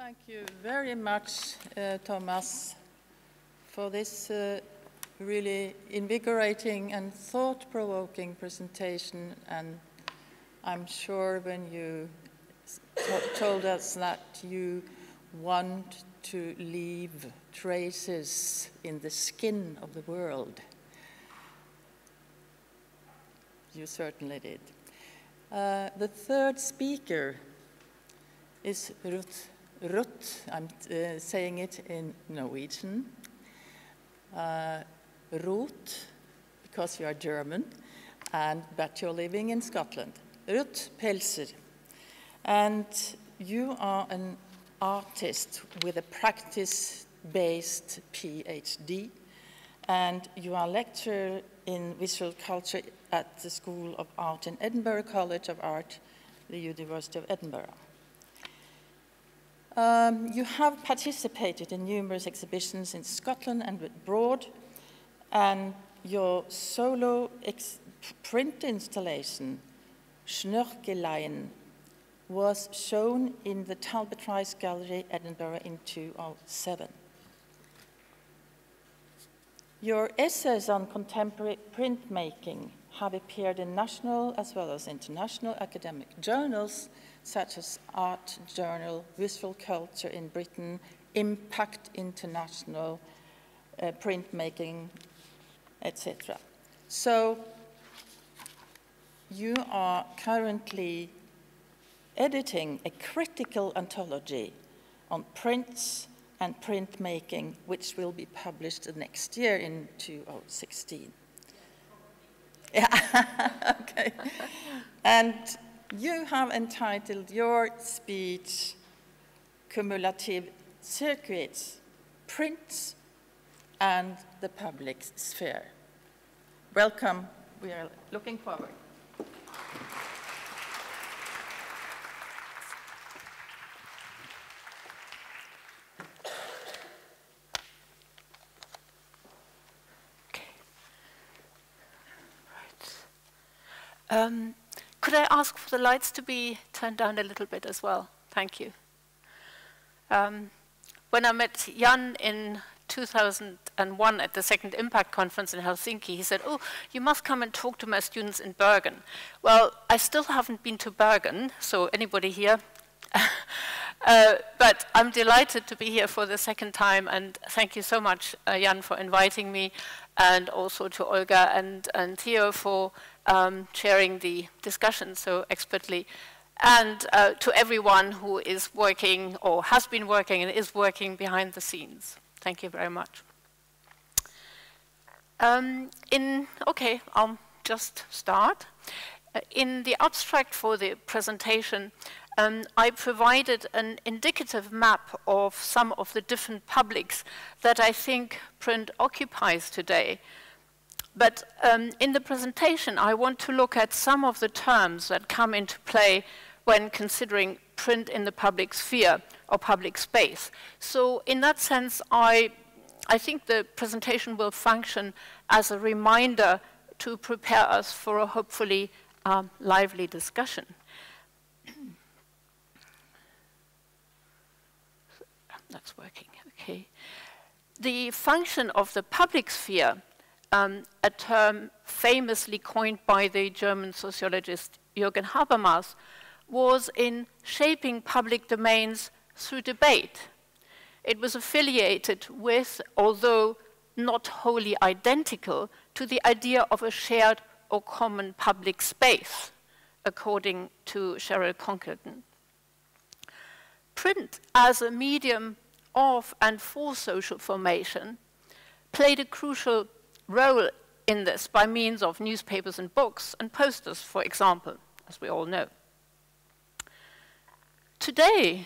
Thank you very much, Thomas, for this really invigorating and thought-provoking presentation. And I'm sure when you told us that you want to leave traces in the skin of the world, you certainly did. The third speaker is Ruth. I'm saying it in Norwegian. Ruth, because you are German, but you're living in Scotland. Ruth Pelzer. And you are an artist with a practice-based PhD, and you are a lecturer in visual culture at the School of Art in Edinburgh College of Art, the University of Edinburgh. You have participated in numerous exhibitions in Scotland and abroad, and your solo print installation, Snørkeleien, was shown in the Talbot Rice Gallery, Edinburgh, in 2007. Your essays on contemporary printmaking have appeared in national as well as international academic journals, such as Art Journal, Visual Culture in Britain, Impact International, Printmaking, etc. So you are currently editing a critical anthology on prints and printmaking, which will be published next year in 2016. Yeah, okay. And you have entitled your speech, Cumulative Circuits, Prints and the Public Sphere. Welcome. We are looking forward. Could I ask for the lights to be turned down a little bit as well? Thank you. When I met Jan in 2001 at the second Impact Conference in Helsinki, he said, "Oh, you must come and talk to my students in Bergen." Well, I still haven't been to Bergen, so anybody here? But I'm delighted to be here for the second time, and thank you so much, Jan, for inviting me, and also to Olga and Theo for chairing the discussion so expertly, and to everyone who is working or has been working and is working behind the scenes. Thank you very much. Okay, I'll just start. In the abstract for the presentation, I provided an indicative map of some of the different publics that I think print occupies today. But in the presentation, I want to look at some of the terms that come into play when considering print in the public sphere or public space. So in that sense, I think the presentation will function as a reminder to prepare us for a hopefully lively discussion. That's working, okay. The function of the public sphere, a term famously coined by the German sociologist Jürgen Habermas, was in shaping public domains through debate. It was affiliated with, although not wholly identical, to the idea of a shared or common public space, according to Cheryl Conkelton. Print as a medium of and for social formation played a crucial role in this by means of newspapers and books and posters, for example, as we all know. Today,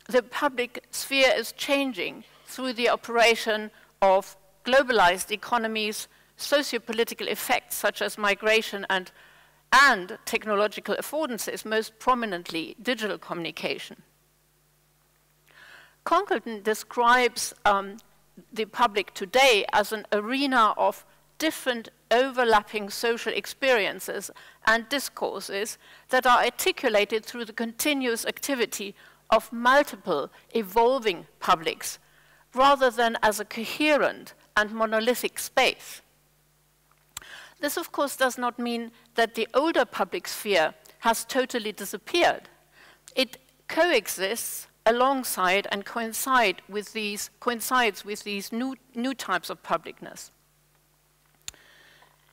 the public sphere is changing through the operation of globalized economies, socio-political effects such as migration and technological affordances, most prominently digital communication. Conkelton describes the public today as an arena of different overlapping social experiences and discourses that are articulated through the continuous activity of multiple evolving publics, rather than as a coherent and monolithic space. This, of course, does not mean that the older public sphere has totally disappeared. It coexists alongside and coincides with these new types of publicness.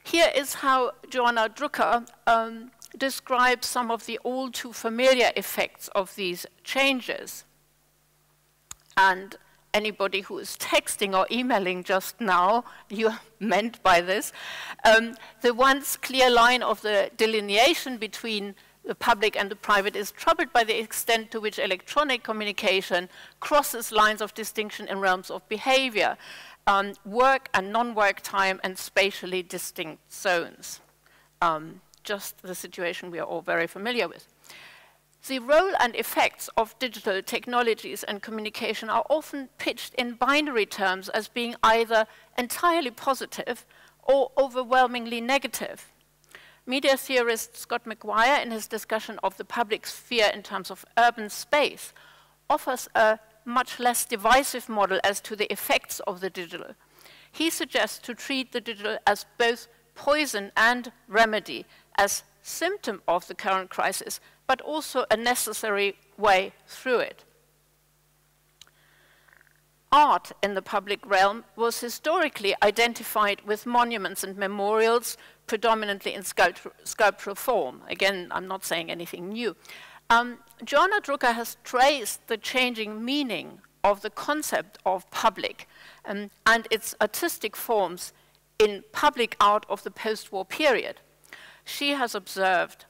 Here is how Joanna Drucker describes some of the all too familiar effects of these changes. And anybody who is texting or emailing just now, you meant by this, the once clear line of the delineation between the public and the private is troubled by the extent to which electronic communication crosses lines of distinction in realms of behavior, work and non-work time, and spatially distinct zones. Just the situation we are all very familiar with. The role and effects of digital technologies and communication are often pitched in binary terms as being either entirely positive or overwhelmingly negative. Media theorist Scott McGuire, in his discussion of the public sphere in terms of urban space, offers a much less divisive model as to the effects of the digital. He suggests to treat the digital as both poison and remedy, as symptom of the current crisis, but also a necessary way through it. Art in the public realm was historically identified with monuments and memorials, predominantly in sculptural form. Again, I'm not saying anything new. Joanna Drucker has traced the changing meaning of the concept of public and its artistic forms in public art of the post-war period. She has observed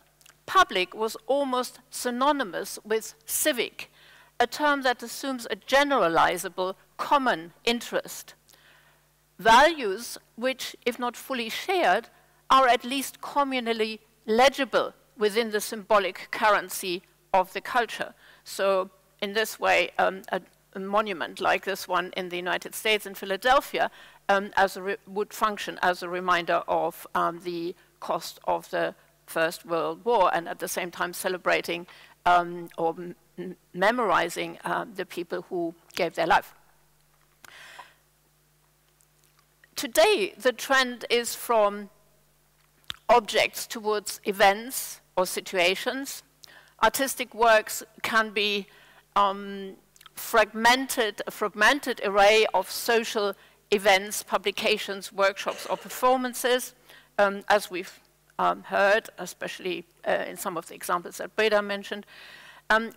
public was almost synonymous with civic, a term that assumes a generalizable common interest. Values which, if not fully shared, are at least communally legible within the symbolic currency of the culture. So in this way, a monument like this one in the United States in Philadelphia would function as a reminder of the cost of the First World War, and at the same time celebrating or memorizing the people who gave their life. Today, the trend is from objects towards events or situations. Artistic works can be a fragmented array of social events, publications, workshops, or performances, as we've heard, especially in some of the examples that Breda mentioned,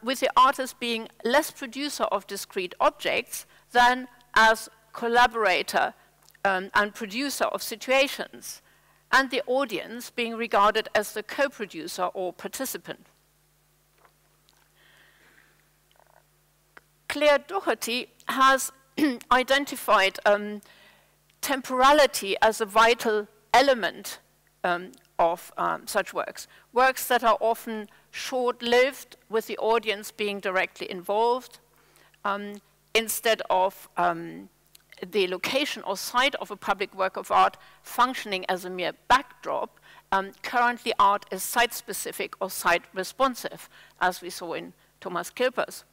with the artist being less producer of discrete objects than as collaborator and producer of situations, and the audience being regarded as the co-producer or participant. Claire Doherty has identified temporality as a vital element of such works. Works that are often short-lived, with the audience being directly involved, instead of the location or site of a public work of art functioning as a mere backdrop. Currently, art is site-specific or site-responsive, as we saw in Thomas Kilper's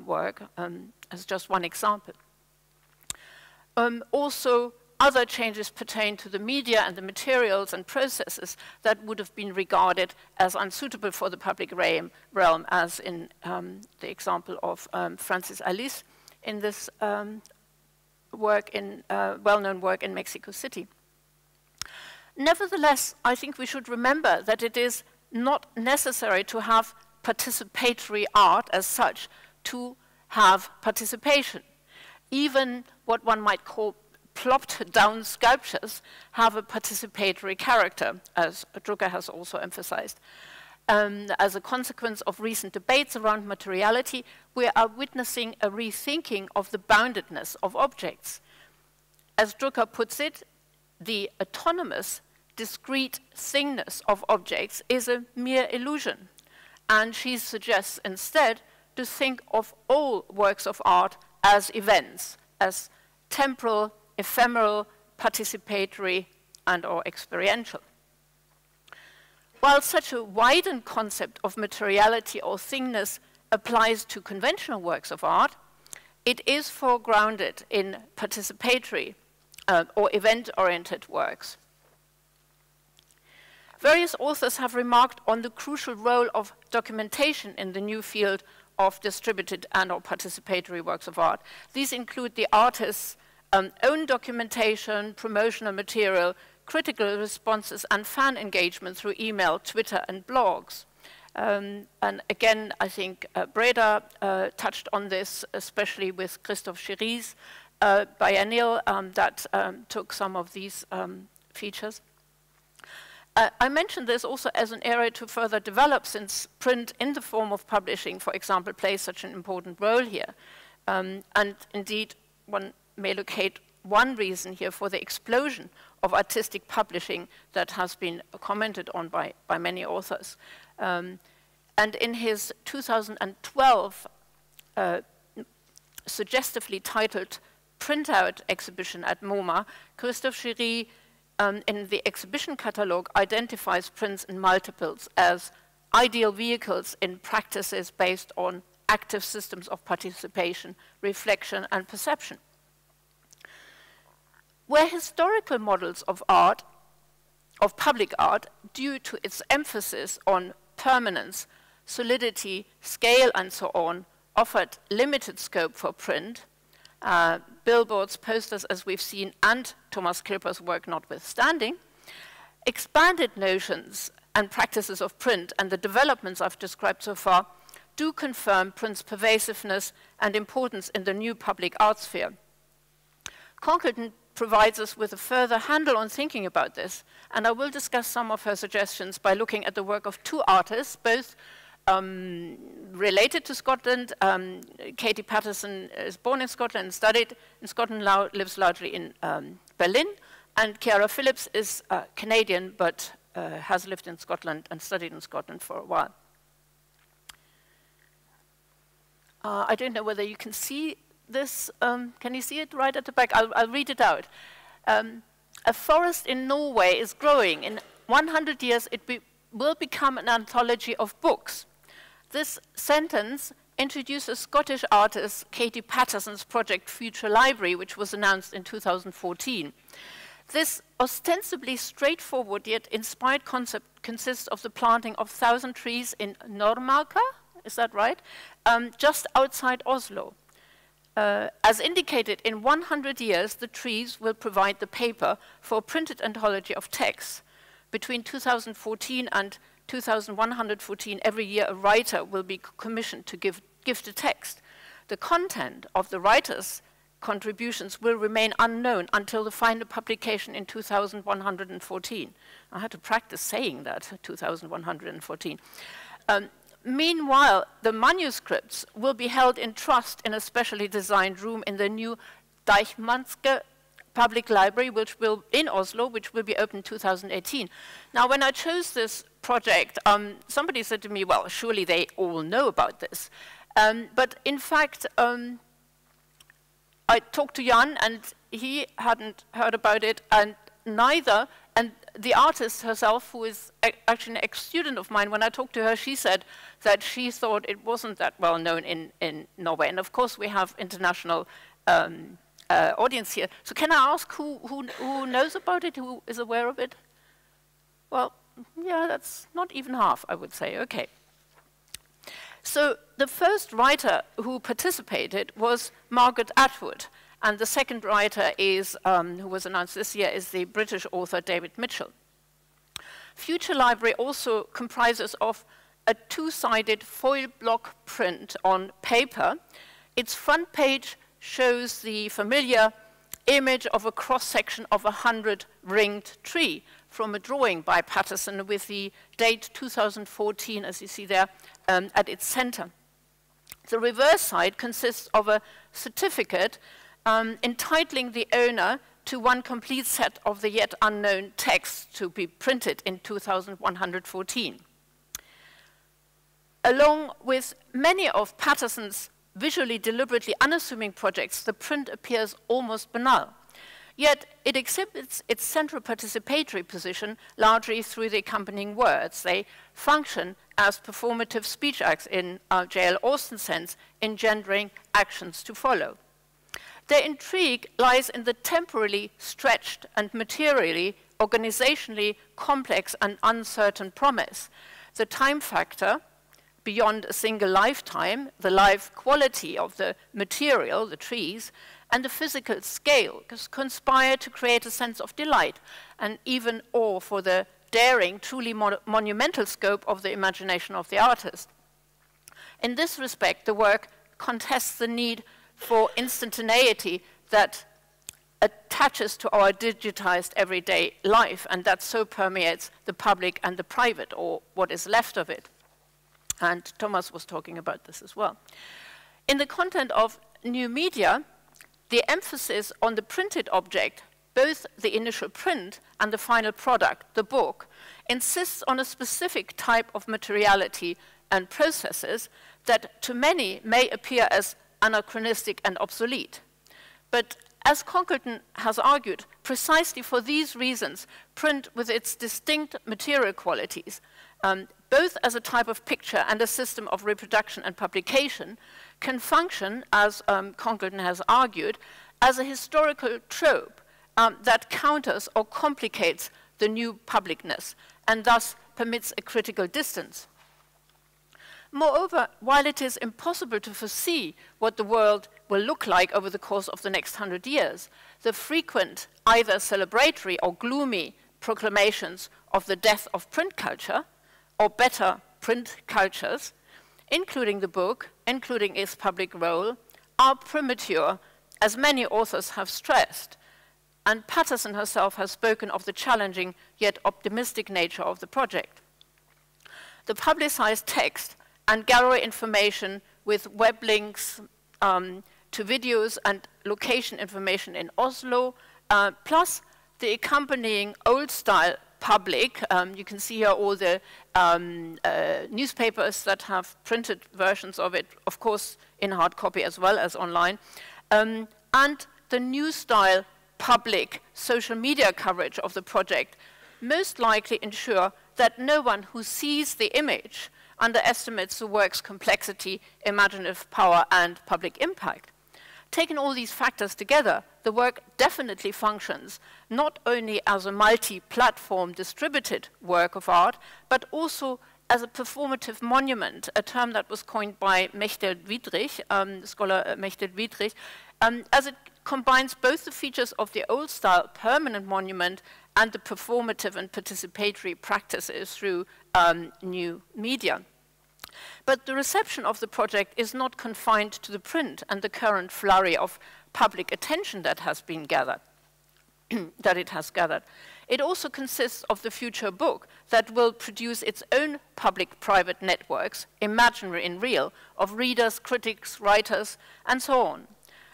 work, as just one example. Also, other changes pertain to the media and the materials and processes that would have been regarded as unsuitable for the public realm, as in the example of Francis Alice in this well-known work in Mexico City. Nevertheless, I think we should remember that it is not necessary to have participatory art as such to have participation. Even what one might call plopped down sculptures have a participatory character, as Drucker has also emphasized. As a consequence of recent debates around materiality, we are witnessing a rethinking of the boundedness of objects. As Drucker puts it, the autonomous, discrete thingness of objects is a mere illusion, and she suggests instead to think of all works of art as events, as temporal, ephemeral, participatory, and/or experiential. While such a widened concept of materiality or thingness applies to conventional works of art, it is foregrounded in participatory or event-oriented works. Various authors have remarked on the crucial role of documentation in the new field of distributed and/or participatory works of art. These include the artist's own documentation, promotional material, critical responses, and fan engagement through email, Twitter, and blogs. And again, I think Breda touched on this, especially with Christophe Chéry's biennial that took some of these features. I mentioned this also as an area to further develop, since print in the form of publishing, for example, plays such an important role here. And indeed, one may locate one reason here for the explosion of artistic publishing that has been commented on by many authors. And in his 2012 suggestively titled Printout exhibition at MoMA, Christophe Chéry in the exhibition catalogue identifies prints in multiples as ideal vehicles in practices based on active systems of participation, reflection, and perception. Where historical models of art, of public art, due to its emphasis on permanence, solidity, scale, and so on, offered limited scope for print, billboards, posters, as we've seen, and Thomas Kilper's work notwithstanding, expanded notions and practices of print and the developments I've described so far do confirm print's pervasiveness and importance in the new public art sphere. Concordant provides us with a further handle on thinking about this, and I will discuss some of her suggestions by looking at the work of two artists, both related to Scotland. Katie Patterson is born in Scotland and studied in Scotland, now lives largely in Berlin, and Ciara Phillips is Canadian, but has lived in Scotland and studied in Scotland for a while. I don't know whether you can see this. Can you see it right at the back? I'll read it out. A forest in Norway is growing. In 100 years, it will become an anthology of books. This sentence introduces Scottish artist Katie Patterson's project Future Library, which was announced in 2014. This ostensibly straightforward yet inspired concept consists of the planting of 1,000 trees in Nordmarka, is that right? Just outside Oslo. As indicated, in 100 years, the trees will provide the paper for a printed anthology of texts. Between 2014 and 2114, every year a writer will be commissioned to gift a text. The content of the writer's contributions will remain unknown until the final publication in 2114. I had to practice saying that, 2114. Meanwhile, the manuscripts will be held in trust in a specially designed room in the new Deichmanske Public Library, in Oslo, which will be open in 2018. Now, when I chose this project, somebody said to me, well, surely they all know about this. But in fact, I talked to Jan, and he hadn't heard about it, and neither, and the artist herself, who is actually an ex-student of mine, when I talked to her, she said that she thought it wasn't that well known in Norway. And of course, we have international audience here. So can I ask who knows about it, who is aware of it? Well, yeah, that's not even half, I would say. Okay. So the first writer who participated was Margaret Atwood, and the second writer is, who was announced this year, is the British author David Mitchell. Future Library also comprises of a two-sided foil block print on paper. Its front page shows the familiar image of a cross-section of a 100-ringed tree from a drawing by Patterson with the date 2014, as you see there, at its center. The reverse side consists of a certificate entitling the owner to one complete set of the yet unknown text to be printed in 2114. Along with many of Patterson's visually deliberately unassuming projects, the print appears almost banal. Yet it exhibits its central participatory position largely through the accompanying words. They function as performative speech acts in J.L. Austin's sense, engendering actions to follow. Their intrigue lies in the temporally stretched and materially, organizationally complex and uncertain promise. The time factor, beyond a single lifetime, the life quality of the material, the trees, and the physical scale conspire to create a sense of delight and even awe for the daring, truly monumental scope of the imagination of the artist. In this respect, the work contests the need for instantaneity that attaches to our digitized everyday life, and that so permeates the public and the private, or what is left of it. And Thomas was talking about this as well. In the content of new media, the emphasis on the printed object, both the initial print and the final product, the book, insists on a specific type of materiality and processes that to many may appear as anachronistic and obsolete. But as Conckerton has argued, precisely for these reasons, print with its distinct material qualities, both as a type of picture and a system of reproduction and publication, can function, as Conckerton has argued, as a historical trope that counters or complicates the new publicness and thus permits a critical distance. Moreover, while it is impossible to foresee what the world will look like over the course of the next 100 years, the frequent, either celebratory or gloomy proclamations of the death of print culture, or better, print cultures, including the book, including its public role, are premature, as many authors have stressed. And Patterson herself has spoken of the challenging yet optimistic nature of the project. The publicized text and gallery information with web links to videos and location information in Oslo, plus the accompanying old-style public. You can see here all the newspapers that have printed versions of it, of course in hard copy as well as online, and the new-style public social media coverage of the project most likely ensure that no one who sees the image underestimates the work's complexity, imaginative power, and public impact. Taking all these factors together, the work definitely functions not only as a multi-platform distributed work of art, but also as a performative monument, a term that was coined by Mechthild-Wiedrich, scholar Mechthild-Wiedrich, as it combines both the features of the old-style permanent monument and the performative and participatory practices through new media. But the reception of the project is not confined to the print and the current flurry of public attention that has been gathered, that it has gathered. It also consists of the future book that will produce its own public-private networks, imaginary and real, of readers, critics, writers, and so on.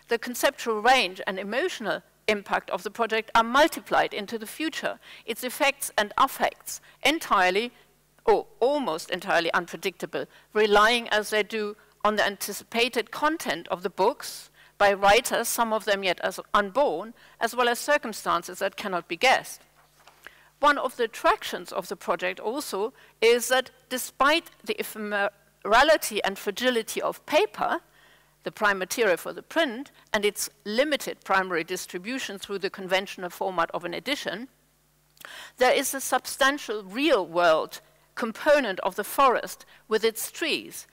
The conceptual range and emotional impact of the project are multiplied into the future, its effects and affects entirely or almost entirely unpredictable, relying as they do on the anticipated content of the books by writers, some of them yet as unborn, as well as circumstances that cannot be guessed. One of the attractions of the project also is that despite the ephemerality and fragility of paper, the prime material for the print, and its limited primary distribution through the conventional format of an edition, there is a substantial real-world component of the forest with its trees.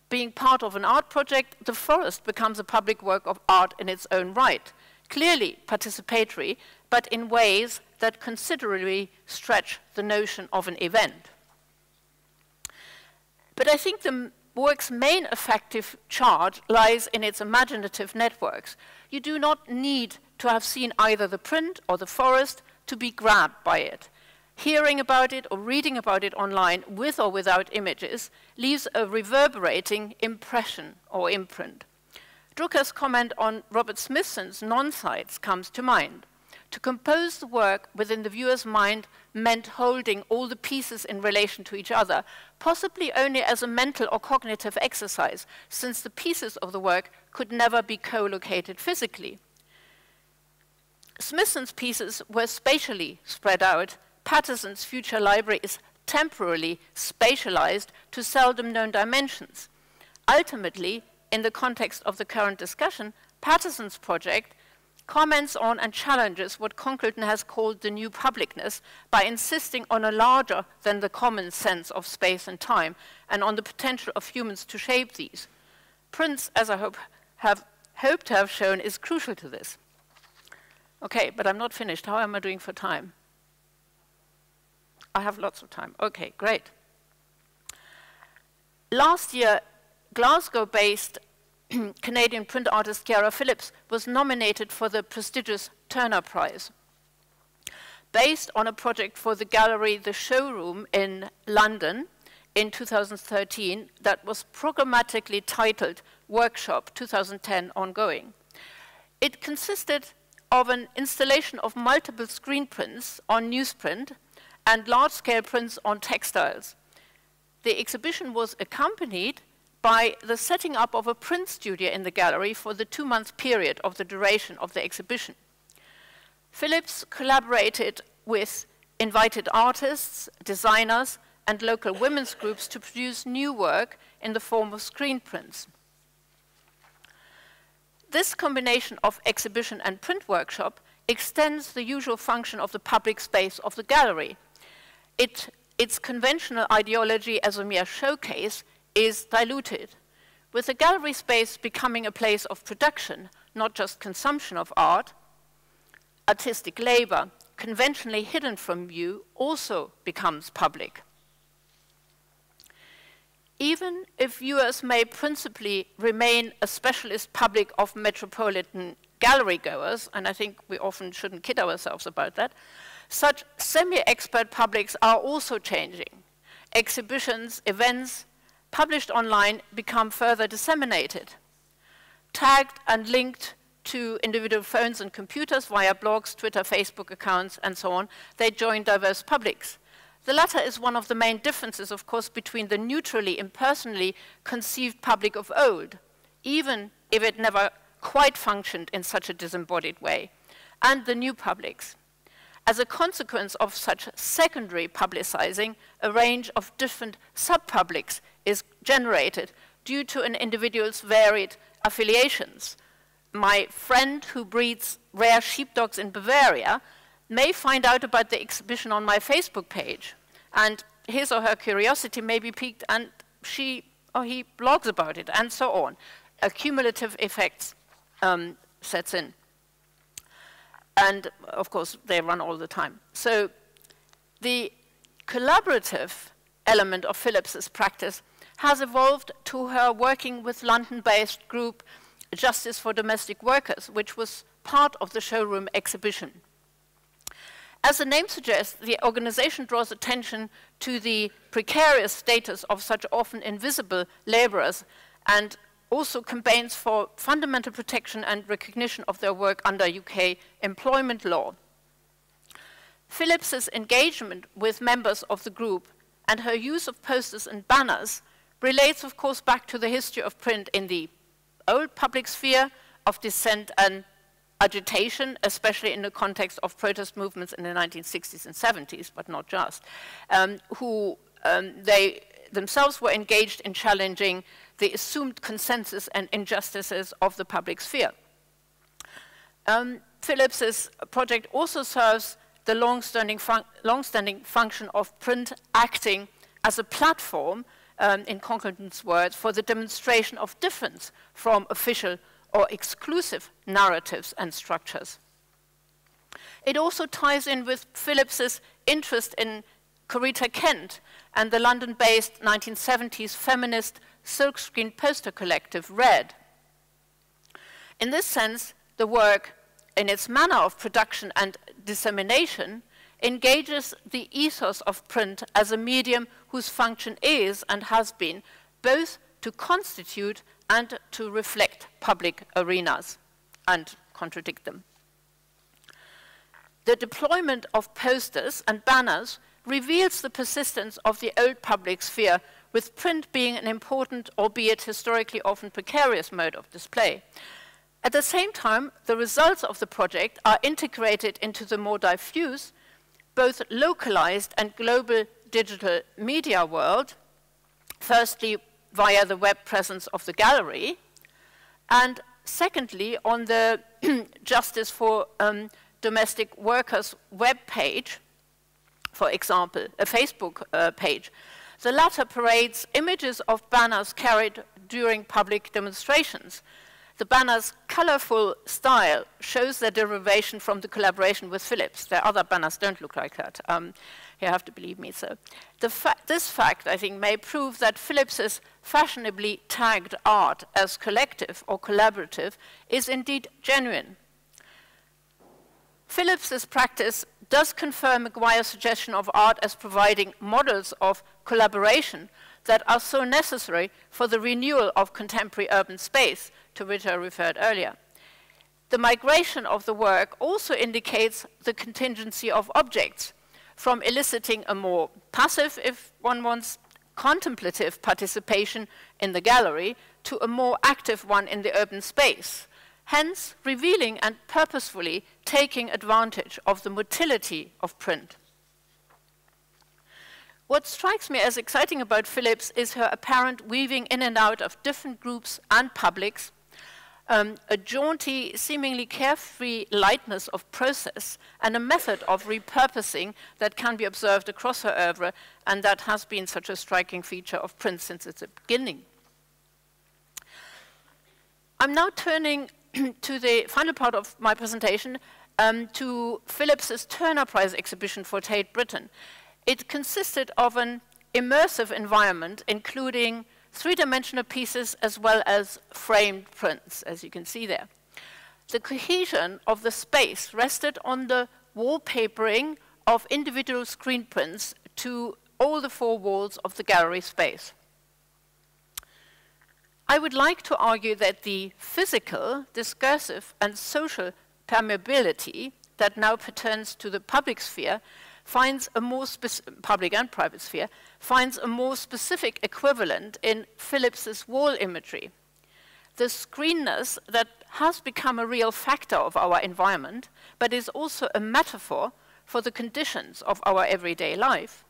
Being part of an art project, the forest becomes a public work of art in its own right, clearly participatory, but in ways that considerably stretch the notion of an event. But I think the work's main effective charge lies in its imaginative networks. You do not need to have seen either the print or the forest to be grabbed by it. Hearing about it or reading about it online, with or without images, leaves a reverberating impression or imprint. Drucker's comment on Robert Smithson's non-sites comes to mind. To compose the work within the viewer's mind meant holding all the pieces in relation to each other, possibly only as a mental or cognitive exercise, since the pieces of the work could never be co-located physically. Smithson's pieces were spatially spread out. Patterson's future library is temporarily spatialized to seldom known dimensions. Ultimately, in the context of the current discussion, Patterson's project comments on and challenges what Concluton has called the new publicness by insisting on a larger than the common sense of space and time and on the potential of humans to shape these. Prince, as I hope to have shown, is crucial to this. Okay, but I'm not finished. How am I doing for time? I have lots of time. Okay, great. Last year, Glasgow-based Canadian print artist Chiara Phillips was nominated for the prestigious Turner Prize. Based on a project for the gallery The Showroom in London in 2013 that was programmatically titled Workshop 2010 Ongoing. It consisted of an installation of multiple screen prints on newsprint and large-scale prints on textiles. The exhibition was accompanied by the setting up of a print studio in the gallery for the 2-month period of the duration of the exhibition. Phillips collaborated with invited artists, designers, and local women's groups to produce new work in the form of screen prints. This combination of exhibition and print workshop extends the usual function of the public space of the gallery. Its conventional ideology as a mere showcase is diluted, with the gallery space becoming a place of production, not just consumption of art. Artistic labor, conventionally hidden from view, also becomes public. Even if viewers may principally remain a specialist public of metropolitan gallery goers, and I think we often shouldn't kid ourselves about that, such semi-expert publics are also changing. Exhibitions, events, published online become further disseminated, tagged and linked to individual phones and computers via blogs, Twitter, Facebook accounts, and so on. They join diverse publics. The latter is one of the main differences, of course, between the neutrally, impersonally conceived public of old, even if it never quite functioned in such a disembodied way, and the new publics. As a consequence of such secondary publicizing, a range of different sub-publics is generated due to an individual's varied affiliations. My friend who breeds rare sheepdogs in Bavaria may find out about the exhibition on my Facebook page, and his or her curiosity may be piqued, and she or he blogs about it, and so on. A cumulative effect sets in. And of course, they run all the time. So the collaborative element of Phillips's practice has evolved to her working with London-based group Justice for Domestic Workers, which was part of the showroom exhibition. As the name suggests, the organization draws attention to the precarious status of such often invisible laborers and also campaigns for fundamental protection and recognition of their work under UK employment law. Phillips's engagement with members of the group and her use of posters and banners relates, of course, back to the history of print in the old public sphere of dissent and agitation, especially in the context of protest movements in the 1960s and 70s, but not just, they themselves were engaged in challenging the assumed consensus and injustices of the public sphere. Phillips's project also serves the long-standing function of print acting as a platform, in Concluton's words, for the demonstration of difference from official or exclusive narratives and structures. It also ties in with Phillips's interest in Corita Kent and the London-based 1970s feminist silkscreen poster collective, Red. In this sense, the work, in its manner of production and dissemination, engages the ethos of print as a medium whose function is and has been both to constitute and to reflect public arenas and contradict them. The deployment of posters and banners reveals the persistence of the old public sphere, with print being an important, albeit historically often precarious, mode of display. At the same time, the results of the project are integrated into the more diffuse, both localized and global digital media world, firstly via the web presence of the gallery, and secondly on the Justice for Domestic Workers web page, for example, a Facebook page. The latter parades images of banners carried during public demonstrations. The banner's colorful style shows their derivation from the collaboration with Philips. Their other banners don't look like that. You have to believe me. So, this fact, I think, may prove that Philips's fashionably tagged art as collective or collaborative is indeed genuine. Philips's practice does confirm Maguire's suggestion of art as providing models of collaboration that are so necessary for the renewal of contemporary urban space, to which I referred earlier. The migration of the work also indicates the contingency of objects, from eliciting a more passive, if one wants, contemplative participation in the gallery to a more active one in the urban space, hence revealing and purposefully taking advantage of the motility of print. What strikes me as exciting about Philips is her apparent weaving in and out of different groups and publics, a jaunty, seemingly carefree lightness of process, and a method of repurposing that can be observed across her oeuvre, and that has been such a striking feature of print since its beginning. I'm now turning to the final part of my presentation, to Philips's Turner Prize exhibition for Tate Britain. It consisted of an immersive environment, including three-dimensional pieces as well as framed prints, as you can see there. The cohesion of the space rested on the wallpapering of individual screen prints to all the four walls of the gallery space. I would like to argue that the physical, discursive, and social permeability that now pertains to the public sphere finds a more public and private sphere, finds a more specific equivalent in Philips's wall imagery. The screenness that has become a real factor of our environment, but is also a metaphor for the conditions of our everyday life,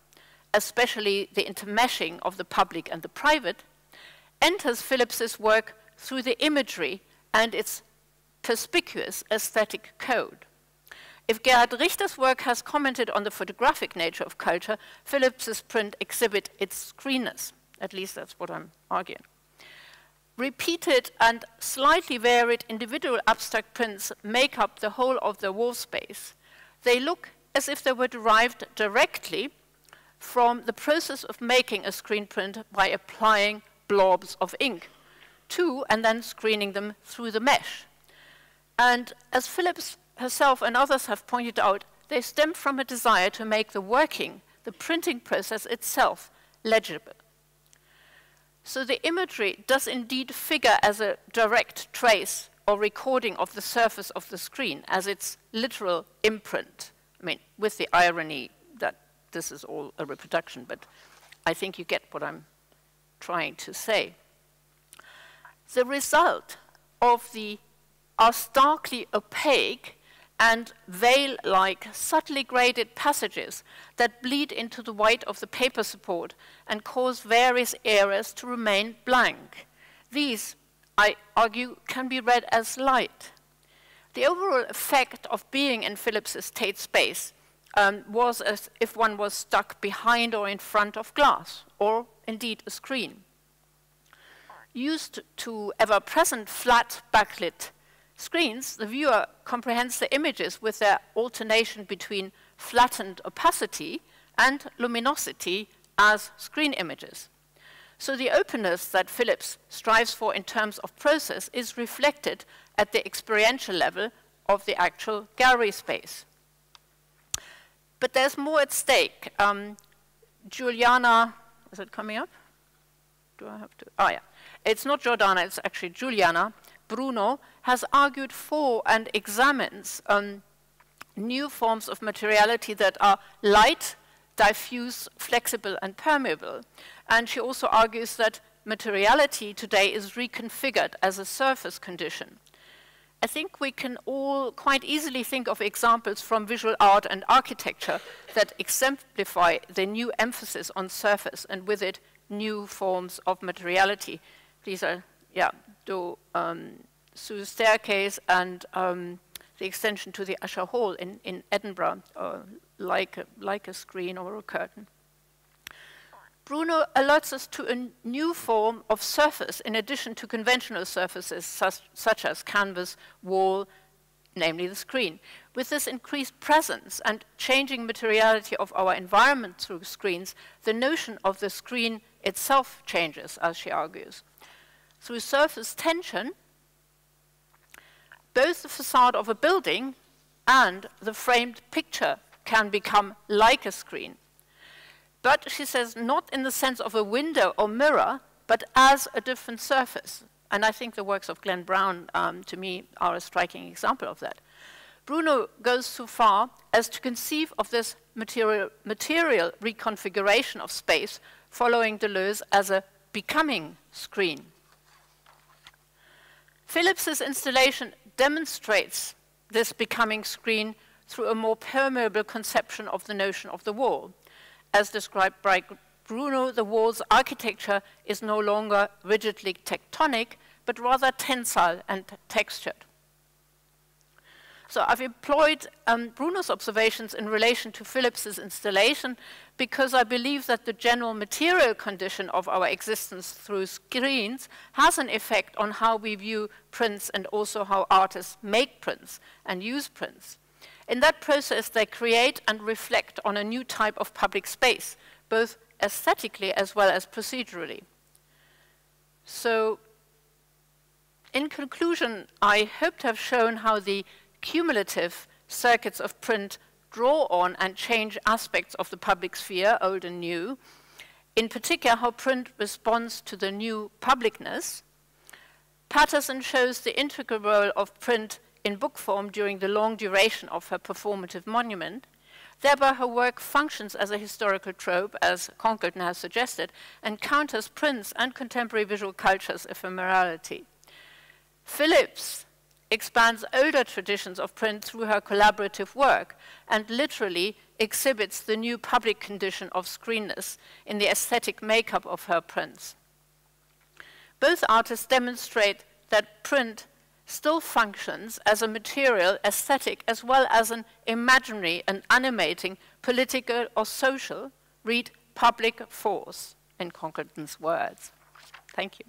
especially the intermeshing of the public and the private, enters Philips's work through the imagery and its perspicuous aesthetic code. If Gerhard Richter's work has commented on the photographic nature of culture, Philips's print exhibit its screenness. At least that's what I'm arguing. Repeated and slightly varied individual abstract prints make up the whole of the wall space. They look as if they were derived directly from the process of making a screen print by applying blobs of ink to and then screening them through the mesh. And as Philips herself and others have pointed out, they stem from a desire to make the working, the printing process itself, legible. So the imagery does indeed figure as a direct trace or recording of the surface of the screen, as its literal imprint. I mean, with the irony that this is all a reproduction, but I think you get what I'm trying to say. The result of the are starkly opaque and veil-like, subtly graded passages that bleed into the white of the paper support and cause various areas to remain blank. These, I argue, can be read as light. The overall effect of being in Philips's Tate space was as if one was stuck behind or in front of glass, or indeed a screen. Used to ever-present flat backlit screens, the viewer comprehends the images with their alternation between flattened opacity and luminosity as screen images. So the openness that Philips strives for in terms of process is reflected at the experiential level of the actual gallery space. But there's more at stake. Juliana, is it coming up? Do I have to? Oh, yeah. It's not Jordana, it's actually Juliana Bruno, has argued for and examines new forms of materiality that are light, diffuse, flexible, and permeable. And she also argues that materiality today is reconfigured as a surface condition. I think we can all quite easily think of examples from visual art and architecture that exemplify the new emphasis on surface and with it new forms of materiality. These are, Sue's staircase and the extension to the Usher Hall in Edinburgh, like a screen or a curtain. Bruno alerts us to a new form of surface in addition to conventional surfaces such as canvas, wall, namely the screen. With this increased presence and changing materiality of our environment through screens, the notion of the screen itself changes, as she argues. Through surface tension, both the facade of a building and the framed picture can become like a screen. But, she says, not in the sense of a window or mirror, but as a different surface. And I think the works of Glenn Brown, to me, are a striking example of that. Bruno goes so far as to conceive of this material reconfiguration of space following Deleuze as a becoming screen. Phillips's installation demonstrates this becoming screen through a more permeable conception of the notion of the wall. As described by Bruno, the wall's architecture is no longer rigidly tectonic, but rather tensile and textured. So I've employed Bruno's observations in relation to Phillips's installation because I believe that the general material condition of our existence through screens has an effect on how we view prints and also how artists make prints and use prints. In that process, they create and reflect on a new type of public space, both aesthetically as well as procedurally. So, in conclusion, I hope to have shown how the cumulative circuits of print draw on and change aspects of the public sphere, old and new, in particular how print responds to the new publicness. Patterson shows the integral role of print in book form during the long duration of her performative monument. Thereby her work functions as a historical trope, as Conkelton has suggested, and counters prints and contemporary visual culture's ephemerality. Phillips expands older traditions of print through her collaborative work and literally exhibits the new public condition of screenness in the aesthetic makeup of her prints. Both artists demonstrate that print still functions as a material, aesthetic, as well as an imaginary and animating, political or social, read public force, in Conkelton's words. Thank you.